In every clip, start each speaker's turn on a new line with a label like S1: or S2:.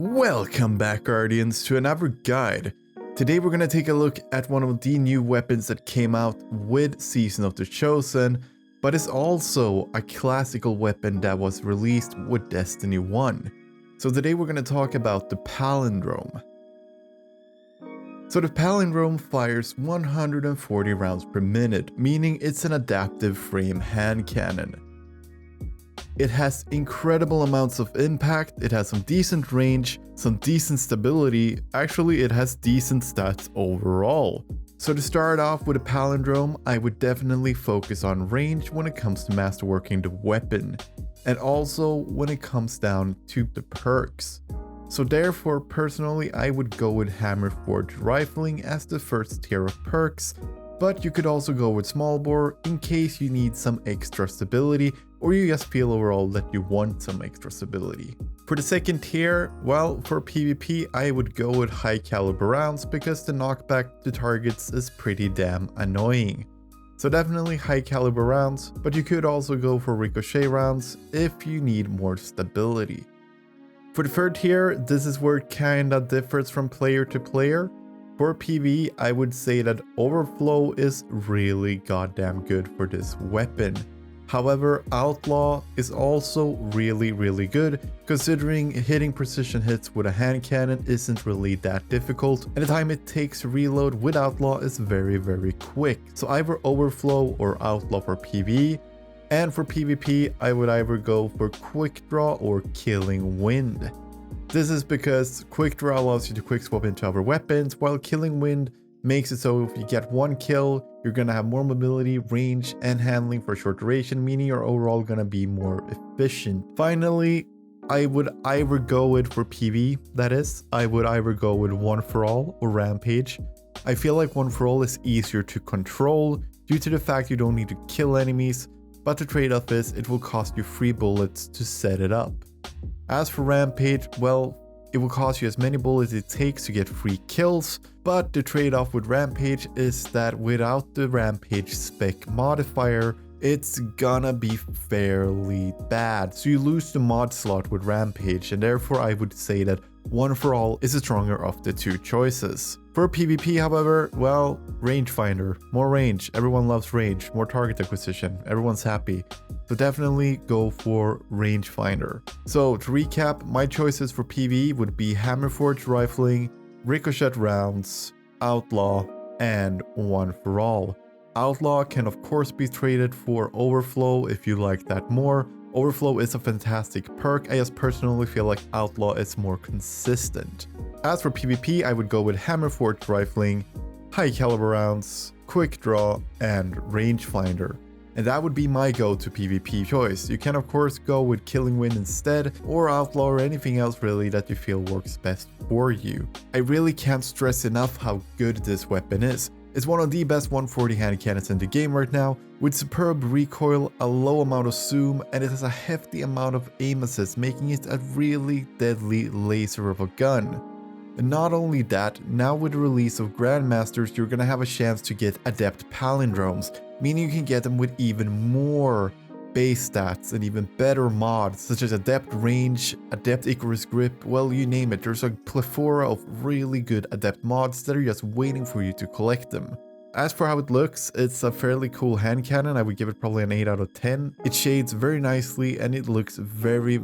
S1: Welcome back, Guardians, to another guide. Today we're gonna take a look at one of the new weapons that came out with Season of the Chosen, but it's also a classical weapon that was released with Destiny 1. So today we're gonna talk about the Palindrome. So the Palindrome fires 140 rounds per minute, meaning it's an adaptive frame hand cannon. It has incredible amounts of impact, it has some decent range, some decent stability, actually it has decent stats overall. So to start off with a Palindrome, I would definitely focus on range when it comes to masterworking the weapon, and also when it comes down to the perks. So therefore, personally, I would go with Hammerforged Rifling as the first tier of perks, but you could also go with Small Bore in case you need some extra stability or you just feel overall that you want some extra stability. For the second tier, well, for PvP I would go with High Caliber rounds because the knockback to targets is pretty damn annoying. So definitely High Caliber rounds, but you could also go for Ricochet rounds if you need more stability. For the third tier, this is where it kinda differs from player to player. For PvE, I would say that Overflow is really goddamn good for this weapon. However, Outlaw is also really good, considering hitting precision hits with a hand cannon isn't really that difficult, and the time it takes to reload with Outlaw is very quick. So either Overflow or Outlaw for PvE, and for PvP, I would either go for Quick Draw or Killing Wind. This is because Quick Draw allows you to quick swap into other weapons, while Killing Wind makes it so if you get one kill, you're gonna have more mobility, range, and handling for a short duration, meaning you're overall gonna be more efficient. Finally, I would either go with, for PvE that is, I would either go with One for All or Rampage. I feel like One for All is easier to control due to the fact you don't need to kill enemies, but the trade-off is it will cost you 3 bullets to set it up. As for Rampage, well, it will cost you as many bullets it takes to get 3 kills, but the trade-off with Rampage is that without the Rampage spec modifier, it's gonna be fairly bad. So you lose the mod slot with Rampage, and therefore I would say that One for All is the stronger of the two choices. For PvP, however, well, Rangefinder, more range, everyone loves range, more target acquisition, everyone's happy. So definitely go for Rangefinder. So to recap, my choices for PvE would be Hammerforged Rifling, Ricochet rounds, Outlaw, and One for All. Outlaw can of course be traded for Overflow if you like that more. Overflow is a fantastic perk, I just personally feel like Outlaw is more consistent. As for PvP, I would go with Hammerforged Rifling, High Caliber rounds, Quick Draw, and Rangefinder. And that would be my go-to PvP choice. You can of course go with Killing Wind instead, or Outlaw, or anything else really that you feel works best for you. I really can't stress enough how good this weapon is. It's one of the best 140 hand cannons in the game right now, with superb recoil, a low amount of zoom, and it has a hefty amount of aim assist, making it a really deadly laser of a gun. And not only that, now with the release of Grandmasters, you're gonna have a chance to get Adept Palindromes, meaning you can get them with even more base stats and even better mods such as Adept Range, Adept Icarus Grip, well, you name it. There's a plethora of really good Adept mods that are just waiting for you to collect them. As for how it looks, it's a fairly cool hand cannon. I would give it probably an 8 out of 10. It shades very nicely and it looks very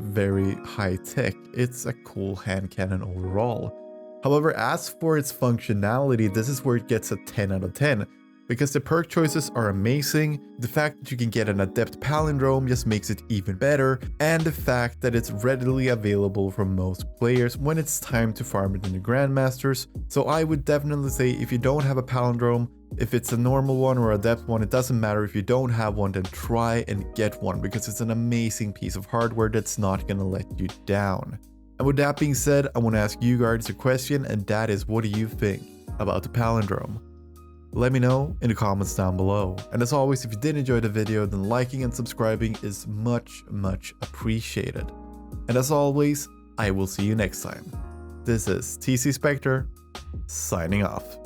S1: high tech. It's a cool hand cannon overall. However, as for its functionality, this is where it gets a 10 out of 10. Because the perk choices are amazing, the fact that you can get an Adept Palindrome just makes it even better, and the fact that it's readily available for most players when it's time to farm it in the Grandmasters. So I would definitely say if you don't have a Palindrome, if it's a normal one or Adept one, it doesn't matter. If you don't have one, then try and get one because it's an amazing piece of hardware that's not gonna let you down. And with that being said, I want to ask you guys a question, and that is, what do you think about the Palindrome? Let me know in the comments down below. And as always, if you did enjoy the video, then liking and subscribing is much appreciated. And as always, I will see you next time. This is TCSpectre, signing off.